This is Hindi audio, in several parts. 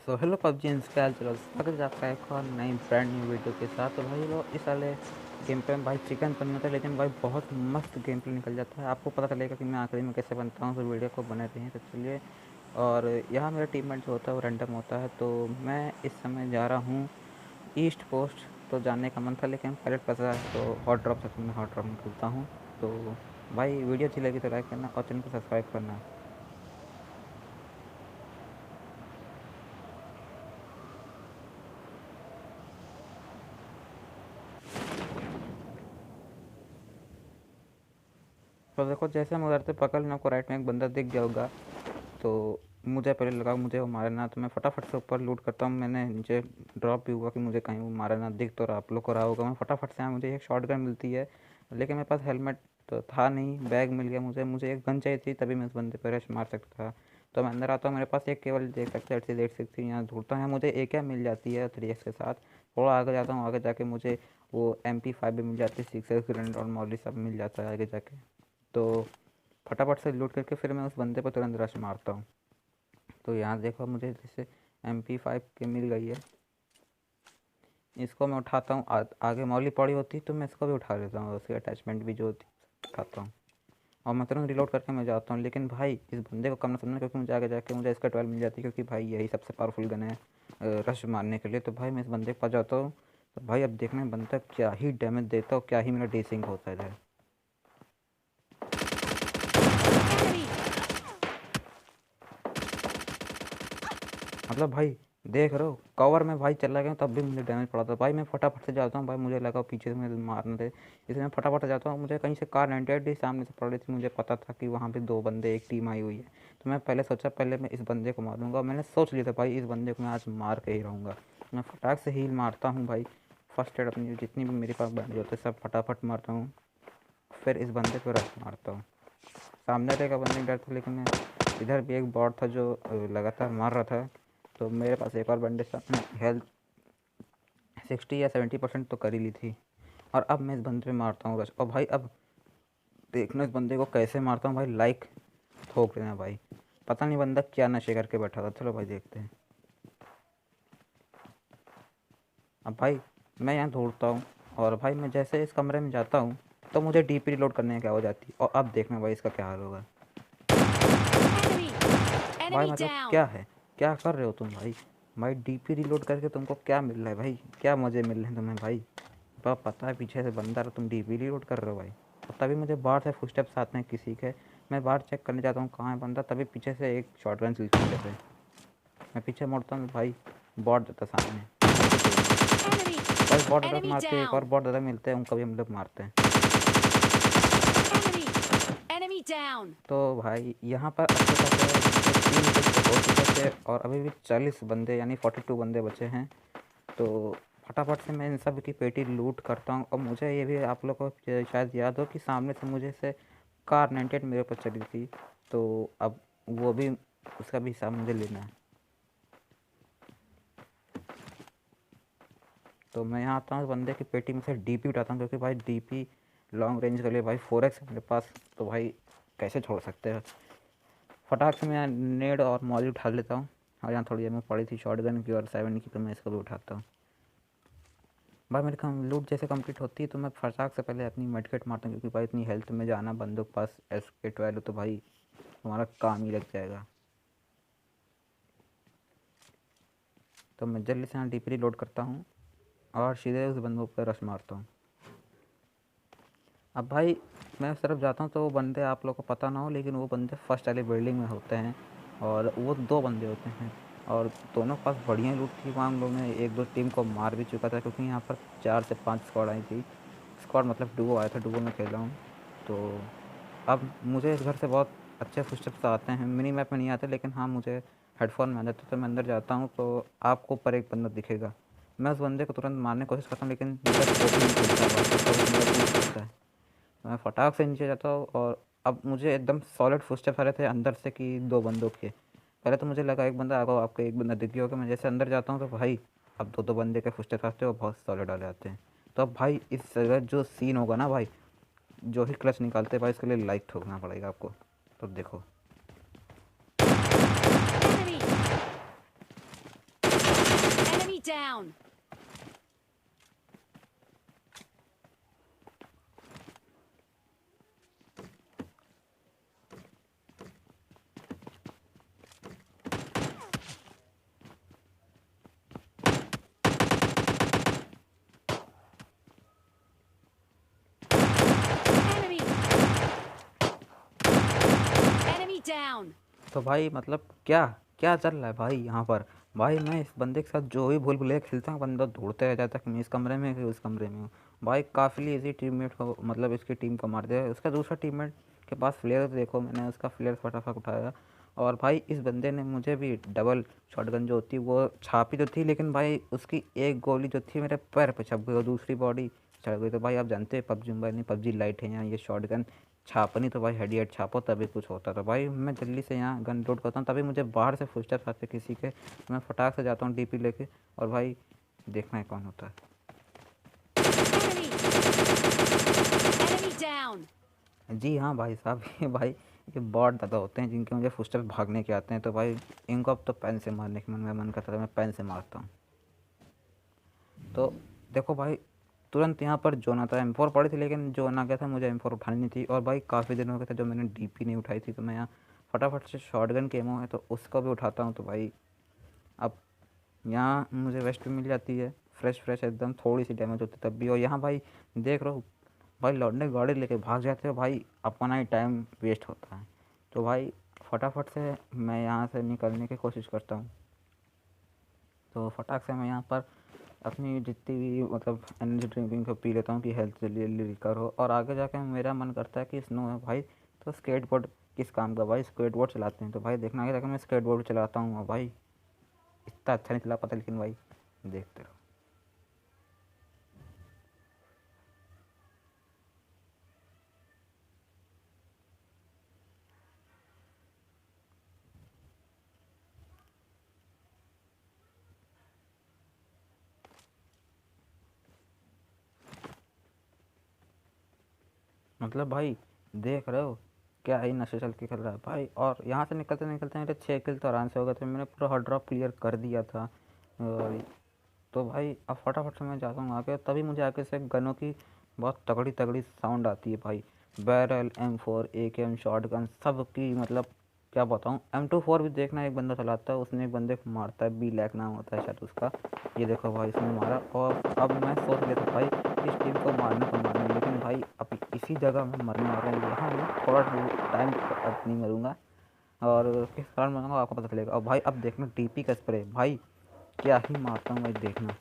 सो हेलो पबजी इंस्टॉल चलो स्वागत है आपका एक और नई ब्रांड न्यू वीडियो के साथ। तो भाई लोग इस वाले गेम पे में भाई चिकन पनीर होता है, लेकिन भाई बहुत मस्त गेम प्ले निकल जाता है। आपको पता चलेगा कि मैं आखिरी में कैसे बनता हूँ, तो वीडियो को बने रहिए। तो चलिए, और यहाँ मेरा टीममेट जो होता है वो रैंडम होता है। तो मैं इस समय जा रहा हूँ ईस्ट कोस्ट। तो जाने का मन था लेकिन पायलट फंसा है, तो हॉट ड्रॉप से मैं हॉट ड्रॉप निकलता हूँ। तो भाई वीडियो अच्छी लगी तो लाइक करना और चैनल को सब्सक्राइब करना। तो देखो, जैसे हम उधर से पकड़ लें, आपको राइट में एक बंदा दिख गया होगा। तो मुझे पहले लगा मुझे वो मारे ना, तो मैं फटाफट से ऊपर लूट करता हूँ। मैंने नीचे ड्रॉप भी हुआ कि मुझे कहीं वो मारे ना, दिख तो आप लोग को रहा होगा। मैं फटाफट से आया, मुझे एक शॉट गन मिलती है, लेकिन मेरे पास हेलमेट तो था नहीं। बैग मिल गया मुझे एक गन चाहिए थी, तभी मैं उस बंदे पर रश मार सकता था। तो मैं अंदर आता हूँ, मेरे पास एक केवल देख सकते हैं 86 यहाँ ढूंढता है। मुझे एक क्या मिल जाती है 3x के साथ। थोड़ा आगे जाता हूँ, आगे जाके मुझे वो MP5 भी मिल जाती है, 6x ग्रेनेड और मॉली सब मिल जाता है आगे जाके। तो फटाफट से लूट करके फिर मैं उस बंदे पर तुरंत रश मारता हूँ। तो यहाँ देखो, मुझे जैसे MP5 की मिल गई है, इसको मैं उठाता हूँ। आगे मौली पड़ी होती तो मैं इसको भी उठा लेता हूँ, उसकी अटैचमेंट भी जो होती है उठाता हूँ। और मैं तुरंत रिलोड करके मैं जाता हूँ। लेकिन भाई इस बंदे को कम ना समझना, क्योंकि मुझे आगे जाके मुझे इसका 12 मिल जाती है, क्योंकि भाई यही सबसे पावरफुल गन है रश मारने के लिए। तो भाई मैं इस बंदे के पास जाता हूँ। तो भाई अब देखना बंदा क्या ही डैमेज देता हो, क्या ही मेरा डेसिंग होता है इधर। मतलब भाई देख रहे हो, कवर में भाई चला गया तब भी मुझे डैमेज पड़ा था। भाई मैं फटाफट से जाता हूँ, भाई मुझे लगा पीछे से मुझे मारने थे, इसलिए मैं फटाफट से जाता हूँ। मुझे कहीं से कार 98 सामने से पड़ रही थी, मुझे पता था कि वहाँ पे दो बंदे एक टीम आई हुई है। तो मैं पहले सोचा पहले मैं इस बंदे को मारूंगा। मैंने सोच लिया था भाई इस बंदे को मैं आज मार के ही रहूँगा। मैं फटाक से हील मारता हूँ भाई, फर्स्ट एड अपनी जितनी भी मेरे पास बैंडेज होते हैं सब फटाफट मारता हूँ। फिर इस बंदे पर रश मारता हूँ। सामने वाले का बंदे डर था, लेकिन इधर भी एक बॉट था जो लगातार मार रहा था। तो मेरे पास एक और बंदे था, हेल्थ 60 या 70% तो कर ही ली थी। और अब मैं इस बंदे पे मारता हूँ रश। और भाई अब देखना इस बंदे को कैसे मारता हूँ भाई, लाइक ठोक देना भाई। पता नहीं बंदा क्या नशे करके बैठा था, चलो भाई देखते हैं। अब भाई मैं यहाँ ढूंढता हूँ, और भाई मैं जैसे इस कमरे में जाता हूँ तो मुझे DP रिलोड करने की क्या हो जाती है। और अब देखना भाई इसका क्या हाल होगा। भाई मतलब क्या है, क्या कर रहे हो तुम भाई। भाई DP रिलोड करके तुमको क्या मिल रहा है भाई, क्या मज़े मिल रहे हैं तुम्हें भाई। पता है पीछे से बंदा रहा, तुम DP रिलोड कर रहे हो भाई। और तभी मुझे बाहर से फुटस्टेप्स आते हैं किसी के। मैं बाहर चेक करने जाता हूँ कहाँ है बंदा, तभी पीछे से एक शॉटगन चलती है मेरे पे। मैं पीछे मुड़ता हूँ भाई, बॉट देता सामने, मुझे गोली। भाई बॉट दादा मार के एक और बॉट दादा मिलते हैं, उनको भी हम लोग मारते हैं। तो भाई यहाँ पर अच्छे खासे मुझे 3 किल तो हो चुके थे, और अभी भी 40 बंदे यानी 42 बंदे बचे हैं। तो फटाफट से मैं इन सब की पेटी लूट करता हूँ। और मुझे ये भी आप लोग को शायद याद हो कि सामने से मुझे से कार 98 मेरे ऊपर चली थी। तो अब वो भी, उसका भी हिसाब मुझे लेना है। तो मैं यहाँ आता हूँ, बंदे की पेटी में से DP उठाता हूँ, क्योंकि भाई DP लॉन्ग रेंज के लिए भाई 4x है मेरे पास। तो भाई कैसे छोड़ सकते हैं। फटाक से मैं नेड और मॉली उठा लेता हूँ। और यहाँ थोड़ी देर में पड़ी थी शॉटगन की और 7 की, तो मैं इसको भी उठाता हूँ। भाई मेरी लूट जैसे कंप्लीट होती है तो मैं फटाक से पहले अपनी मेडकिट मारता हूँ, क्योंकि भाई इतनी हेल्थ में जाना बंदूक के पास SK12 तो भाई हमारा काम ही लग जाएगा। तो मैं जल्दी से यहाँ DP लोड करता हूँ और सीधे उस बंदूक पर रश मारता हूँ। अब भाई मैं उस तरफ जाता हूँ तो वो बंदे आप लोग को पता ना हो, लेकिन वो बंदे फर्स्ट वाली बिल्डिंग में होते हैं। और वो दो बंदे होते हैं, और दोनों के पास बढ़िया लूट थी। वहाँ हम लोग ने एक दो टीम को मार भी चुका था, क्योंकि यहाँ पर 4 से 5 स्क्वाड आई थी। स्क्वाड मतलब डुओ आया था, डुओ में खेल रहा हूँ। तो अब मुझे इस घर से बहुत अच्छे फुटस्टेप्स आते हैं, मिनी मैप में नहीं आते, लेकिन हाँ मुझे हेडफोन में आ जाते। तो मैं अंदर जाता हूँ तो आपको ऊपर एक बंदा दिखेगा। मैं उस बंदे को तुरंत मारने की कोशिश करता हूँ, लेकिन मेरा स्कोप ही नहीं खुलता, भाई उसका भी मेरा टूट सकता है। तो मैं फटाक से नीचे जाता हूँ, और अब मुझे एकदम सॉलिड फुटस्टेप्स आ रहे थे अंदर से कि दो बंदों के। पहले तो मुझे लगा एक बंदा आगा, आपको एक बंदा दिख गया होगा। मैं जैसे अंदर जाता हूँ तो भाई अब दो दो बंदे के फुटस्टेप्स आते हैं, वो बहुत सॉलिड आ जाते हैं। तो अब भाई इस जगह जो सीन होगा ना भाई, जो ही क्लच निकालते हैं भाई, इसके लिए लाइक ठोकना पड़ेगा आपको। तो देखो, down. Enemy. Enemy down. तो भाई मतलब क्या क्या चल रहा है भाई यहाँ पर। भाई मैं इस बंदे के साथ जो भी भूल भुलैया खेलता हूँ बंदा ढूंढते रह जाता है कि मैं इस कमरे में कि उस कमरे में हूँ। भाई काफ़ी इजी टीममेट को मतलब इसकी टीम को मार दिया। उसका दूसरा टीममेट के पास फ्लेयर देखो, मैंने उसका फ्लेयर फटाफट उठाया और भाई इस बंदे ने मुझे भी डबल शॉटगन जो होती वो छापी तो थी, लेकिन भाई उसकी एक गोली जो थी मेरे पैर पे छप गई और दूसरी बॉडी चढ़ गई। तो भाई आप जानते हैं पबजी मोबाइल नहीं, पबजी लाइट है यहाँ, ये शॉटगन छापनी तो भाई हेड छापो तभी कुछ होता। तो भाई मैं जल्दी से यहाँ गन लोड करता हूँ, तभी मुझे बाहर से फुटस्टेप्स आते किसी के। मैं फटाक से जाता हूँ डीपी लेके और भाई देखना है कौन होता है। Enemy down. जी हाँ भाई साहब, ये भाई ये बॉट ज़्यादा होते हैं जिनके मुझे फुटस्टेप्स भागने के आते हैं। तो भाई इनको अब तो पेन से मारने का मन करता था, मैं पेन से मारता हूँ। तो देखो भाई तुरंत यहाँ पर जोन आता है। M4 पड़ी थी लेकिन जोन आ गया था, मुझे M4 उठानी नहीं थी और भाई काफ़ी दिन हो गए थे जो मैंने डीपी नहीं उठाई थी। तो मैं यहाँ फटाफट से शॉटगन के एमओ है तो उसको भी उठाता हूँ। तो भाई अब यहाँ मुझे वेस्ट भी मिल जाती है, फ्रेश फ्रेश एकदम, थोड़ी सी डैमेज होती तब भी। और यहाँ भाई देख रहा हूँ भाई लौटने गाड़ी लेके भाग जाते हो, भाई अपना ही टाइम वेस्ट होता है। तो भाई फटाफट से मैं यहाँ से निकलने की कोशिश करता हूँ। तो फटाक से मैं यहाँ पर अपनी जितनी भी मतलब एनर्जी ड्रिंकिंग को पी लेता हूँ कि हेल्थ जल्दी जल्दी रिकवर हो। और आगे जाके मेरा मन करता है कि स्नो है भाई तो स्केटबोर्ड किस काम का, भाई स्केटबोर्ड चलाते हैं। तो भाई देखना आगे जाकर मैं स्केटबोर्ड चलाता हूँ और भाई इतना अच्छा नहीं चला पाता, लेकिन भाई देखते रहो। मतलब भाई देख रहे हो क्या ही नशे चल के खेल रहा है भाई। और यहाँ से निकलते निकलते मेरे 6 किल तो आराम से हो गए थे, मैंने पूरा हॉट ड्रॉप क्लियर कर दिया था। और तो भाई अब फटाफट से मैं जाता हूँ आगे, तभी मुझे आगे से गनों की बहुत तगड़ी तगड़ी साउंड आती है भाई। Barrel, M4, AKM, shot gun सब की मतलब क्या बताऊँ। M24 भी देखना एक बंदा चलाता है, उसने एक बंदे को मारता है, बी लैक नाम होता है शायद उसका। ये देखो भाई इसने मारा और अब मैं सोच लिया था भाई इस टीम को मारना तो मारना, लेकिन भाई अब इसी जगह मैं मरने वाला हूँ। यहाँ मैं थोड़ा टाइम अब नहीं मरूँगा और किस कारण मरूँगा आपको पता चलेगा। और भाई अब देखना TP का स्प्रे भाई क्या ही मारता हूँ भाई देखना।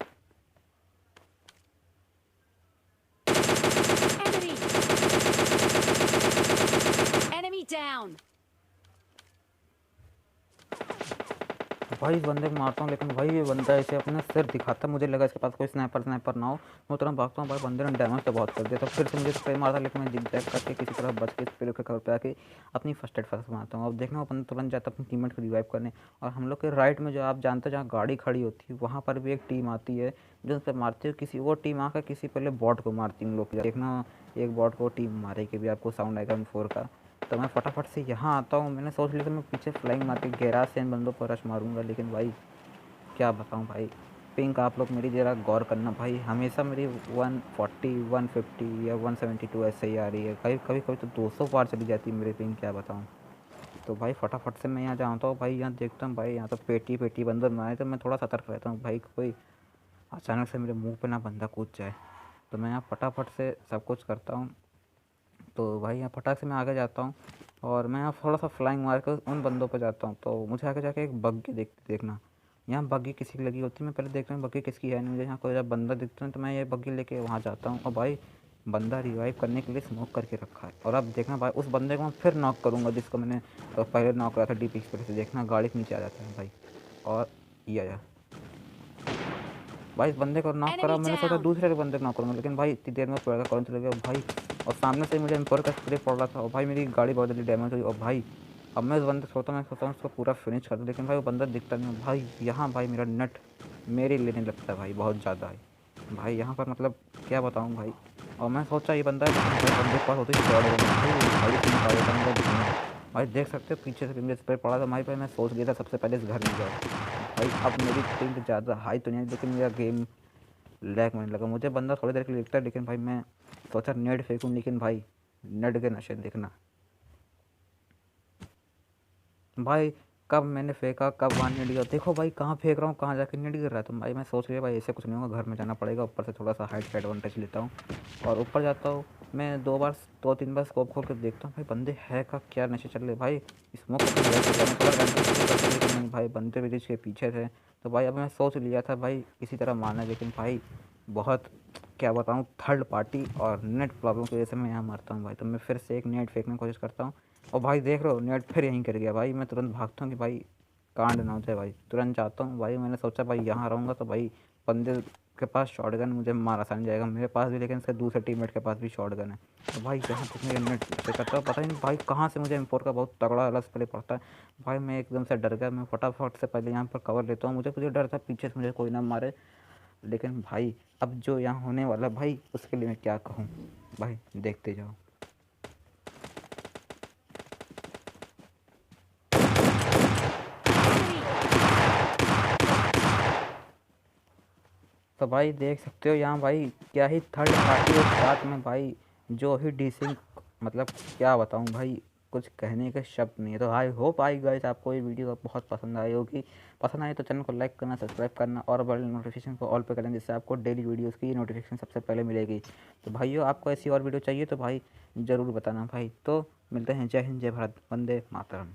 Enemy down. भाई इस बंदे को मारता हूँ लेकिन भाई ये बंदा ऐसे अपना सिर दिखाता है, मुझे लगा इसके पास कोई स्नाइपर ना हो। मैं तुरंत भागता हूँ, भाई बंदे ने डैमेज तो बहुत कर दिया। तो फिर से मुझे स्प्रे मारता लेकिन मैं जिग जैग करके किसी तरह बच के स्प्रे के कवर पे आके अपनी फर्स्ट एड फर्स्ट मारता हूँ। अब देखना वो बंदा तुरंत जाता है अपनी टीममेट को रिवाइव करने। और हम लोग के राइट में जो आप जानते हो जहाँ गाड़ी खड़ी होती है वहाँ पर भी एक टीम आती है जो उस पर मारती है किसी, वो टीम आकर किसी पहले बॉट को मारती है। हम लोग देखना एक बॉट को टीम मारेगी भी, आपको साउंड आएगा M4 का। तो मैं फटाफट से यहाँ आता हूँ, मैंने सोच लिया कि मैं पीछे फ्लाइंग मार के गैराज से इन बंदों पर रश मारूंगा, लेकिन भाई क्या बताऊँ भाई पिंक आप लोग मेरी ज़रा गौर करना भाई, हमेशा मेरी 140 150 या 172 ऐसे ही आ रही है। कभी कभी कभी तो 200 पार चली जाती है मेरी पिंक, क्या बताऊँ। तो भाई फटाफट से मैं यहाँ जाता हूँ भाई, यहाँ देखता हूँ भाई यहाँ तो पेटी पेटी बंदर मारे। तो मैं थोड़ा सतर्क रहता हूँ भाई कोई अचानक से मेरे मुंह पे ना बंदा कूद जाए। तो मैं यहाँ फटाफट से सब कुछ करता हूँ। तो भाई यहाँ फटाक से मैं आगे जाता हूँ और मैं यहाँ थोड़ा सा फ्लाइंग मार कर उन बंदों पर जाता हूँ। तो मुझे आगे जाके एक बग्गी देखना, यहाँ बग्गी किसी की लगी होती है। मैं पहले देखता हूँ बग्गी किसकी है नहीं, मुझे यहाँ कोई जब बंदा दिखता है तो मैं ये बग्गी लेके वहाँ जाता हूँ। और भाई बंदा रिवाइव करने के लिए स्मोक करके रखा है। और अब देखना भाई उस बंदे को मैं फिर नॉक करूँगा जिसको मैंने पहले नॉक करा था DP स्प्रे से। देखना गाड़ी के नीचे आ जाता है भाई और ये आया भाई। इस बंदे को नॉक करा, Enemy मैंने सोचा down. दूसरे के बंदे को नॉक करूँगा, लेकिन भाई इतनी देर में पड़ेगा कौन चले गया भाई। और सामने से मुझे M4 का स्प्रे पड़ रहा था और भाई मेरी गाड़ी बहुत जल्दी डैमेज हुई। और भाई अब मैं उस बंदे मैं सोचता हूँ उसको पूरा फिनिश कर दूँ, लेकिन भाई वो बंदा दिखता नहीं है भाई। यहाँ भाई मेरा नेट मेरे लेने लगता है भाई बहुत ज़्यादा है भाई यहाँ पर, मतलब क्या बताऊँ भाई। और मैं सोचा ये बंदा भाई बंदे के पास होती है शॉट गन भाई गाड़ी निकाल देता मुझे दिखना। भाई देख सकते हो पीछे से मुझे स्प्रे पड़ा था भाई मैं सोच लिया था सबसे पहले इस घर में जाओ भाई अब मेरी पिंग ज़्यादा हाई तो नहीं है, लेकिन मेरा गेम लैग होने लगा। मुझे बंदा थोड़ी देर के लिए दिखता है, लेकिन भाई मैं सोचा नेट फेंकूँ, लेकिन भाई नेट के नशे देखना भाई। कब मैंने फेंका, कब वहाँ नेट गिरा, देखो भाई कहाँ फेंक रहा हूँ, कहाँ जाके नेट गिर रहा है। तो भाई मैं सोच लिया भाई ऐसे कुछ नहीं होगा, घर में जाना पड़ेगा, ऊपर से थोड़ा सा हाइट का एडवांटेज लेता हूँ और ऊपर जाता हूँ। मैं 2 3 बार स्कोप खोल के देखता हूँ भाई बंदे है का क्या नशे चल रहे भाई। स्मोक को मैं थोड़ा रैंडम शुरू करता हूँ, लेकिन नहीं भाई बंदे ब्रिज के पीछे थे। तो भाई अब मैं सोच लिया था भाई इसी तरह मारना, लेकिन भाई बहुत क्या बताऊँ, थर्ड पार्टी और नेट प्रॉब्लम की वजह से मैं यहाँ मरता हूँ भाई। तो मैं फिर से एक नेट फेंकने की कोशिश करता हूँ और भाई देख रहे हो नेट फिर यहीं कर गया भाई। मैं तुरंत भागता हूँ कि भाई कांड ना हो जाए भाई, तुरंत जाता हूँ भाई। मैंने सोचा भाई यहाँ रहूँगा तो भाई बंदे के पास शॉटगन मुझे मार आसान जाएगा, मेरे पास भी, लेकिन इसके दूसरे टीममेट के पास भी शॉटगन है। तो भाई जहाँ तक मैं नेट से करता हूँ पता ही नहीं भाई कहाँ से मुझे M4 का बहुत तगड़ा अलग प्ले पड़ता है भाई। मैं एकदम से डर गया, मैं फटाफट से पहले यहाँ पर कवर लेता हूँ। मुझे डर था पीछे से मुझे कोई ना मारे, लेकिन भाई अब जो यहाँ होने वाला भाई उसके लिए मैं क्या कहूँ भाई, देखते जाओ। तो भाई देख सकते हो यहाँ भाई क्या ही थर्ड पार्टी के साथ में भाई जो ही डीसिंग, मतलब क्या बताऊँ भाई, कुछ कहने के शब्द नहीं है। तो आई होप आई गाइस आपको ये वीडियो बहुत पसंद आई होगी। पसंद आई तो चैनल को लाइक करना, सब्सक्राइब करना और बेल नोटिफिकेशन को ऑल पे करना, जिससे आपको डेली वीडियोस की नोटिफिकेशन सबसे पहले मिलेगी। तो भाइयों आपको ऐसी और वीडियो चाहिए तो भाई ज़रूर बताना भाई। तो मिलते हैं, जय हिंद, जय भारत, वंदे मातरम।